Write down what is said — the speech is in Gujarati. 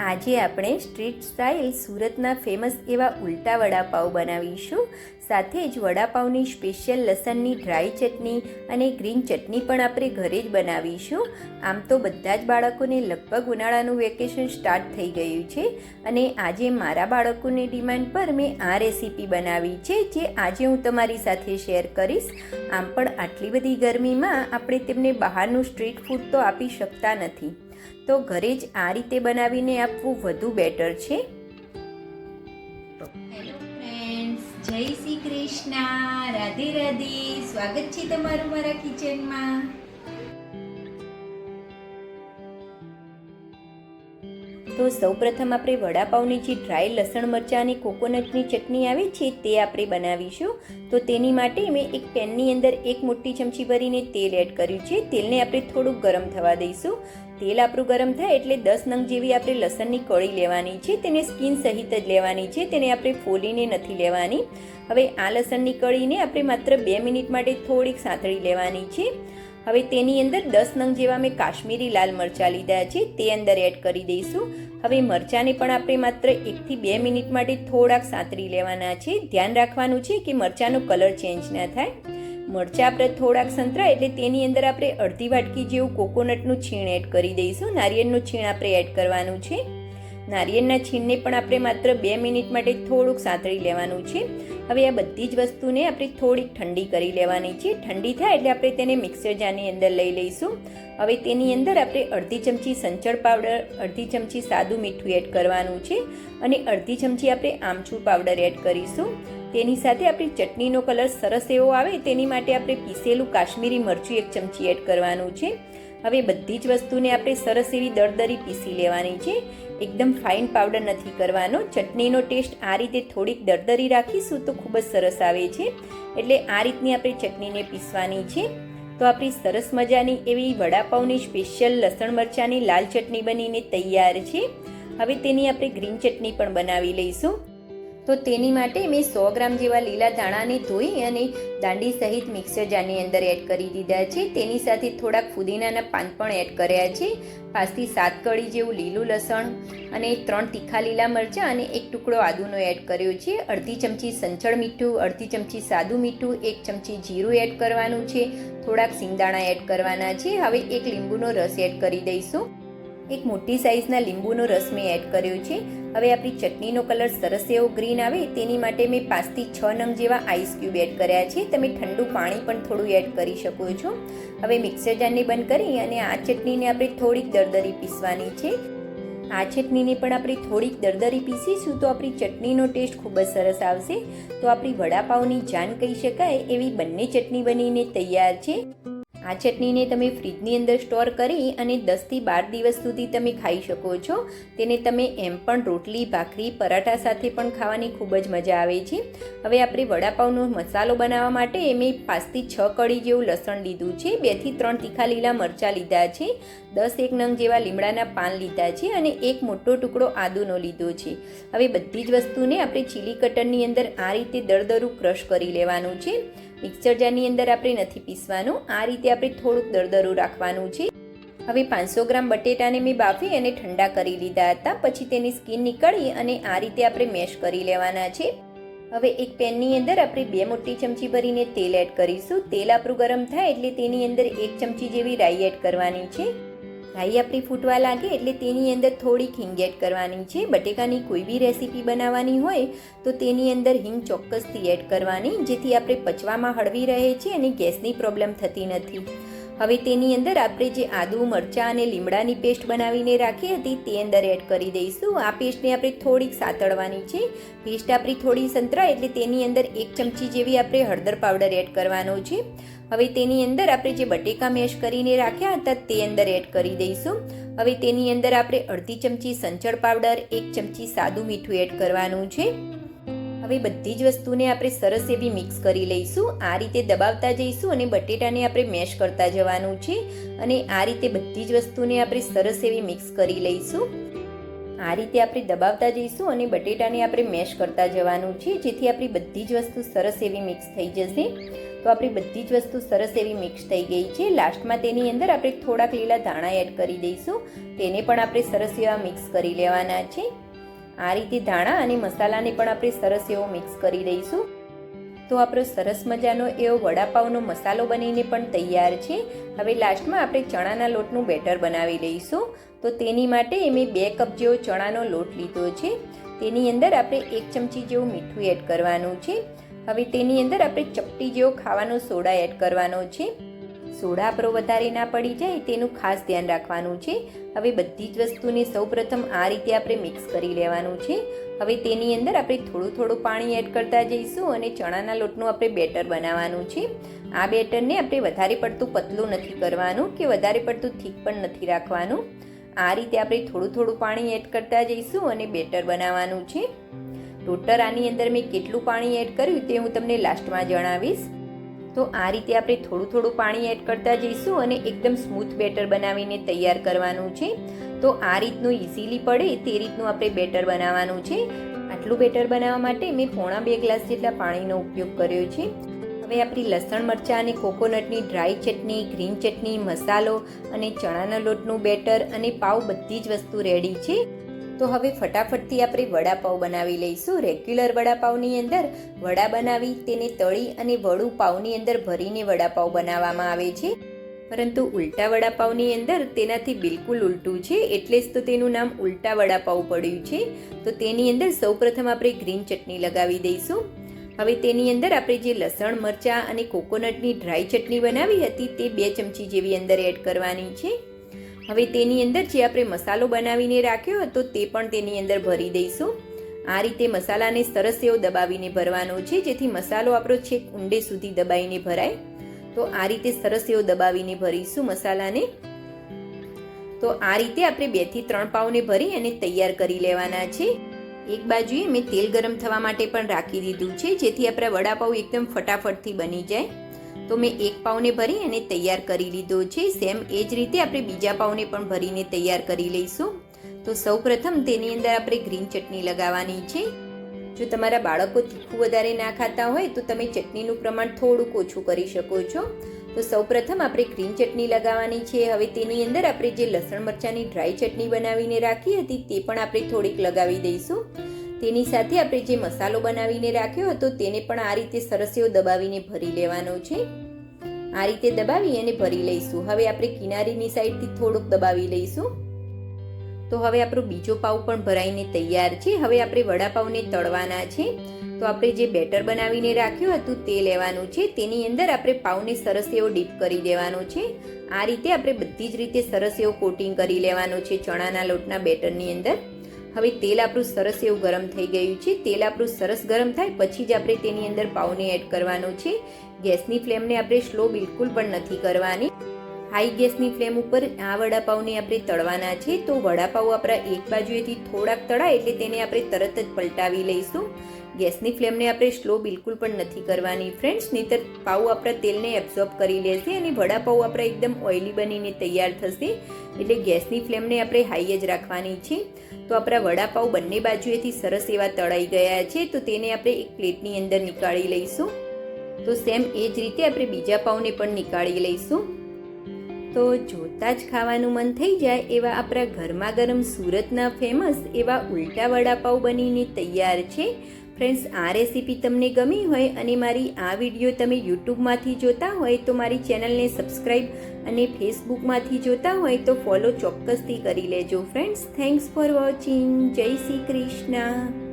આજે આપણે સ્ટ્રીટ સ્ટાઇલ સુરતના ફેમસ એવા ઉલટા વડાપાઉં બનાવીશું. સાથે જ વડાપાઉંની સ્પેશિયલ લસણની ડ્રાય ચટણી અને ગ્રીન ચટણી પણ આપણે ઘરે જ બનાવીશું. આમ તો બધા જ બાળકોને લગભગ ઉનાળાનું વેકેશન સ્ટાર્ટ થઈ ગયું છે અને આજે મારા બાળકોની ડિમાન્ડ પર મેં આ રેસીપી બનાવી છે, જે આજે હું તમારી સાથે શેર કરીશ. આમ પણ આટલી બધી ગરમીમાં આપણે તેમને બહારનું સ્ટ્રીટ ફૂડ તો આપી શકતા નથી, તો ઘરે જ આ રીતે બનાવીને આપવું વધુ બેટર છે. હેલો ફ્રેન્ડ્સ, જય શ્રી કૃષ્ણ, રાધે રાધે. સ્વાગત છે તમારું મારા કિચનમાં. તો સૌપ્રથમ આપણે વડાપાઉંની જે ડ્રાય લસણ મરચાં અને કોકોનટની ચટણી આવે છે તે આપણે બનાવીશું. તો તેની માટે મેં એક પેનની અંદર 1 મોટી ચમચી ભરીને તેલ એડ કર્યું છે. તેલને આપણે થોડુંક ગરમ થવા દઈશું. તેલ આપણું ગરમ થાય એટલે 10 નંગ જેવી આપણે લસણની કળી લેવાની છે. તેને સ્કીન સહિત જ લેવાની છે, તેને આપણે ફોલીને નથી લેવાની. હવે આ લસણની કળીને આપણે માત્ર 2 મિનિટ માટે થોડીક સાંતળી લેવાની છે. હવે તેની અંદર 10 નંગ જેવા મેં કાશ્મીરી લાલ મરચાં લીધા છે, તે અંદર એડ કરી દઈશું. હવે મરચાંને પણ આપણે માત્ર 1 થી 2 મિનિટ માટે થોડાક સાંતળી લેવાના છે. ધ્યાન રાખવાનું છે કે મરચાંનો કલર ચેન્જ ના થાય. મરચાં આપણે થોડાક સંતરાય એટલે તેની અંદર આપણે અડધી વાટકી જેવું કોકોનટનું છીણ એડ કરી દઈશું. નારિયેળનું છીણ આપણે એડ કરવાનું છે. નારિયેળના છીણને પણ આપણે માત્ર 2 મિનિટ માટે થોડુંક સાંતળી લેવાનું છે. હવે આ બધી જ વસ્તુને આપણે થોડીક ઠંડી કરી લેવાની છે. ઠંડી થાય એટલે આપણે તેને મિક્સર જારની અંદર લઈ લઈશું. હવે તેની અંદર આપણે અડધી ચમચી સંચળ પાવડર, અડધી ચમચી સાદું મીઠું એડ કરવાનું છે અને અડધી ચમચી આપણે આમચૂર પાવડર એડ કરીશું. તેની સાથે આપણી ચટણીનો કલર સરસ એવો આવે તેની માટે આપણે પીસેલું કાશ્મીરી મરચું 1 ચમચી એડ કરવાનું છે. હવે બધી જ વસ્તુને આપણે સરસ એવી દરદરી પીસી લેવાની છે. એકદમ ફાઇન પાવડર નથી કરવાનો. ચટણીનો ટેસ્ટ આ રીતે થોડીક દરદરી રાખીશું તો ખૂબ જ સરસ આવે છે. એટલે આ રીતની આપણે ચટણીને પીસવાની છે. તો આપણી સરસ મજાની એવી વડાપાઉંની સ્પેશિયલ લસણ મરચાંની લાલ ચટણી બનીને તૈયાર છે. હવે તેની આપણે ગ્રીન ચટણી પણ બનાવી લઈશું. તો તેની માટે મેં 100 ગ્રામ જેવા લીલા ધાણાને ધોઈ અને દાંડી સહિત મિક્સર જારની અંદર એડ કરી દીધા છે. તેની સાથે થોડાક ફુદીનાના પાન પણ એડ કર્યા છે. 5 થી 7 કળી જેવું લીલું લસણ અને 3 તીખા લીલા મરચાં અને 1 ટુકડો આદુનો એડ કર્યો છે. અડધી ચમચી સંચળ મીઠું, અડધી ચમચી સાદું મીઠું, 1 ચમચી જીરું એડ કરવાનું છે. થોડાક સિંગદાણા એડ કરવાના છે. હવે 1 લીંબુનો રસ એડ કરી દઈશું. 1 મોટી સાઇઝના લીંબુનો રસ મેં એડ કર્યો છે. હવે આપણી ચટણીનો કલર સરસ એવો ગ્રીન આવે તેની માટે મેં 5 થી 6 નંગ જેવા આઈસ ક્યુબ એડ કર્યા છે. તમે ઠંડુ પાણી પણ થોડું એડ કરી શકો છો. હવે મિક્સર જારને બંધ કરી અને આ ચટણીને આપણે થોડીક દરદરી પીસવાની છે. આ ચટણીને પણ આપણે થોડીક દરદરી પીસીશું તો આપણી ચટણીનો ટેસ્ટ ખૂબ જ સરસ આવશે. તો આપણી વડાપાઉંની જાન કહી શકાય એવી બંને ચટણી બનીને તૈયાર છે. આ ચટણીને તમે ફ્રીજની અંદર સ્ટોર કરી અને 10 થી 12 દિવસ સુધી તમે ખાઈ શકો છો. તેને તમે એમ પણ રોટલી, ભાખરી, પરાઠા સાથે પણ ખાવાની ખૂબ જ મજા આવે છે. હવે આપણે વડાપાઉંનો મસાલો બનાવવા માટે મેં 5 થી 6 કળી જેવું લસણ લીધું છે, 2 થી 3 તીખા લીલા મરચાં લીધા છે, 10 નંગ જેવા લીમડાના પાન લીધા છે અને 1 મોટો ટુકડો આદુનો લીધો છે. હવે બધી જ વસ્તુને આપણે ચીલી કટરની અંદર આ રીતે દરદરું ક્રશ કરી લેવાનું છે. મિક્સર જારની અંદર આપણે નથી પીસવાનું, આ રીતે આપણે થોડુંક દરદરું રાખવાનું છે. હવે 500 ગ્રામ બટેટાને મેં બાફી અને ઠંડા કરી લીધા હતા. પછી તેની સ્કીન નીકાળી અને આ રીતે આપણે મેશ કરી લેવાના છે. હવે એક પેનની અંદર આપણે 2 મોટી ચમચી ભરીને તેલ એડ કરીશું. તેલ આપણું ગરમ થાય એટલે તેની અંદર 1 ચમચી જેવી રાઈ એડ કરવાની છે. રાઈ આપણી ફૂટવા લાગે એટલે તેની અંદર થોડીક હિંગ એડ કરવાની છે. બટેકાની કોઈ બી રેસીપી બનાવવાની હોય તો તેની અંદર હિંગ ચોક્કસથી એડ કરવાની, જેથી આપણે પચવામાં હળવી રહે છે અને ગેસની પ્રોબ્લેમ થતી નથી. હવે તેની અંદર આપણે જે આદુ, મરચાં અને લીમડાની પેસ્ટ બનાવીને રાખી હતી તે અંદર એડ કરી દઈશું. આ પેસ્ટને આપણે થોડીક સાતળવાની છે. પેસ્ટ આપણી થોડી સંતરાય એટલે તેની અંદર 1 ચમચી જેવી આપણે હળદર પાવડર એડ કરવાનો છે. હવે તેની અંદર આપણે જે બટેકા મેશ કરીને રાખ્યા હતા તે અંદર એડ કરી દઈશું. હવે તેની અંદર આપણે અડધી ચમચી સંચળ પાવડર, 1 ચમચી સાદું મીઠું એડ કરવાનું છે. હવે બધી જ વસ્તુને આપણે સરસ એવી મિક્સ કરી લઈશું. આ રીતે દબાવતા જઈશું અને બટેટાને આપણે મેશ કરતા જવાનું છે અને આ રીતે બધી જ વસ્તુને આપણે સરસ એવી મિક્સ કરી લઈશું. આ રીતે આપણે દબાવતા જઈશું અને બટેટાને આપણે મેશ કરતા જવાનું છે, જેથી આપણી બધી જ વસ્તુ સરસ એવી મિક્સ થઈ જશે. તો આપણી બધી જ વસ્તુ સરસ એવી મિક્સ થઈ ગઈ છે. લાસ્ટમાં તેની અંદર આપણે થોડાક લીલા ધાણા એડ કરી દઈશું. તેને પણ આપણે સરસ એવા મિક્સ કરી લેવાના છે. આ રીતે ધાણા અને મસાલાને પણ આપણે સરસ એવો મિક્સ કરી દઈશું. તો આપણો સરસ મજાનો એવો વડાપાવનો મસાલો બનીને પણ તૈયાર છે. હવે લાસ્ટમાં આપણે ચણાના લોટનું બેટર બનાવી લઈશું. તો તેની માટે મેં 2 કપ જેવો ચણાનો લોટ લીધો છે. તેની અંદર આપણે 1 ચમચી જેવું મીઠું એડ કરવાનું છે. હવે તેની અંદર આપણે ચપટી જેવો ખાવાનો સોડા એડ કરવાનો છે. સોડા આપણો વધારે ના પડી જાય તેનું ખાસ ધ્યાન રાખવાનું છે. હવે બધી જ વસ્તુને સૌપ્રથમ આ રીતે આપણે મિક્સ કરી લેવાનું છે. હવે તેની અંદર આપણે થોડું પાણી એડ કરતા જઈશું અને ચણાના લોટનું આપણે બેટર બનાવવાનું છે. આ બેટરને આપણે વધારે પડતું પતલું નથી કરવાનું કે વધારે પડતું થીક પણ નથી રાખવાનું. આ રીતે આપણે થોડું પાણી એડ કરતા જઈશું અને બેટર બનાવવાનું છે. ટોટલ આની અંદર મેં કેટલું પાણી એડ કર્યું તે હું તમને લાસ્ટમાં જણાવીશ. તો આ રીતે આપણે થોડું પાણી એડ કરતા જઈશું અને એકદમ સ્મૂથ બેટર બનાવીને તૈયાર કરવાનું છે. તો આ રીતનું ઇઝીલી પડે તે રીતનું આપણે બેટર બનાવવાનું છે. આટલું બેટર બનાવવા માટે મેં 1.25 ગ્લાસ જેટલા પાણીનો ઉપયોગ કર્યો છે. હવે આપણી લસણ મરચાં અને કોકોનટની ડ્રાય ચટણી, ગ્રીન ચટણી, મસાલો અને ચણાના લોટનું બેટર અને પાવ બધી જ વસ્તુ રેડી છે. તો હવે ફટાફટથી આપણે વડાપાવ બનાવી લઈશું. રેગ્યુલર વડાપાવની અંદર વડા બનાવી તેને તળી અને વડું પાવની અંદર ભરીને વડાપાવ બનાવવામાં આવે છે. પરંતુ ઉલટા વડાપાવની અંદર તેનાથી બિલકુલ ઉલટું છે, એટલે જ તો તેનું નામ ઉલટા વડાપાવ પડ્યું છે. તો તેની અંદર સૌપ્રથમ આપણે ગ્રીન ચટણી લગાવી દઈશું. હવે તેની અંદર આપણે જે લસણ મરચાં અને કોકોનટની ડ્રાય ચટણી બનાવી હતી તે 2 ચમચી જેવી અંદર એડ કરવાની છે. હવે તેની અંદર જે આપણે મસાલો બનાવીને રાખ્યો હતો તે પણ તેની અંદર ભરી દઈશું. આ રીતે મસાલાને સરસ એવો દબાવીને ભરવાનો છે, જેથી મસાલો આપણો છેક ઊંડે સુધી દબાઈને ભરાય. તો આ રીતે સરસ એવો દબાવીને ભરીશું મસાલાને. તો આ રીતે આપણે 2 થી 3 પાવને ભરી અને તૈયાર કરી લેવાના છે. એક બાજુએ મેં તેલ ગરમ થવા માટે પણ રાખી દીધું છે, જેથી આપણા વડાપાવ એકદમ ફટાફટથી બની જાય. તો મેં 1 પાવને ભરી અને તૈયાર કરી લીધો છે. સેમ એ જ રીતે આપણે બીજા પાવને પણ ભરીને તૈયાર કરી લઈશું. તો સૌપ્રથમ તેની અંદર આપણે ગ્રીન ચટણી લગાવવાની છે. જો તમારા બાળકો તીખું વધારે ના ખાતા હોય તો તમે ચટણીનું પ્રમાણ થોડુંક ઓછું કરી શકો છો. તો સૌપ્રથમ આપણે ગ્રીન ચટણી લગાવવાની છે. હવે તેની અંદર આપણે જે લસણ મરચાંની ડ્રાય ચટણી બનાવીને રાખી હતી તે પણ આપણે થોડીક લગાવી દઈશું. તેની સાથે આપણે જે મસાલો બનાવીને રાખ્યો હતો તેને પણ આ રીતે સરસ એવો દબાવીને ભરી લેવાનો છે. આ રીતે દબાવી અને ભરી લઈશું. હવે આપણે કિનારીની સાઈડથી થોડુંક દબાવી લઈશું. તો હવે આપણો બીજો પાવ પણ ભરાઈને તૈયાર છે. હવે આપણે વડાપાવને તળવાના છે. તો આપણે જે બેટર બનાવીને રાખ્યું હતું તે લેવાનું છે. તેની અંદર આપણે પાવને સરસ એવો ડીપ કરી દેવાનો છે. આ રીતે આપણે બધી જ રીતે સરસ એવો કોટિંગ કરી લેવાનો છે ચણાના લોટના બેટરની અંદર. હવે તેલ આપણું સરસ એવું ગરમ થઈ ગયું છે. તેલ આપણું સરસ ગરમ થાય પછી જ આપણે તેની અંદર પાવને એડ કરવાનો છે. ગેસની ફ્લેમને આપણે સ્લો બિલકુલ પણ નથી કરવાની. હાઈ ગેસની ફ્લેમ ઉપર આ વડાપાવને આપણે તળવાના છે. તો વડાપાવ આપણા એક બાજુએથી થોડાક તળાય એટલે તેને આપણે તરત જ પલટાવી લઈશું. ગેસની ફ્લેમને આપણે સ્લો બિલકુલ પણ નથી કરવાની ફ્રેન્ડ્સ, નહીંતર પાવ આપણા તેલને એબ્ઝોર્બ કરી લેશે અને વડાપાવ આપણા એકદમ ઓઇલી બનીને તૈયાર થશે. એટલે ગેસની ફ્લેમને આપણે હાઈ જ રાખવાની છે. તો આપણા વડાપાવ બંને બાજુએથી સરસ એવા તળાઈ ગયા છે. તો તેને આપણે એક પ્લેટની અંદર નીકાળી લઈશું. તો સેમ એ જ રીતે આપણે બીજા પાવને પણ નીકાળી લઈશું. તો જોતાં જ ખાવાનું મન થઈ જાય એવા આપણા ગરમા ગરમ સુરતના ફેમસ એવા ઉલટા વડાપાવ બનીને તૈયાર છે. ફ્રેન્ડ્સ, આ રેસીપી તમને ગમી હોય અને મારી આ વિડીયો તમે યુટ્યુબમાંથી જોતા હોય તો મારી ચેનલને સબસ્ક્રાઈબ અને ફેસબુકમાંથી જોતા હોય તો ફોલો ચોક્કસથી કરી લેજો ફ્રેન્ડ્સ. Thanks for watching. જય શ્રી કૃષ્ણ.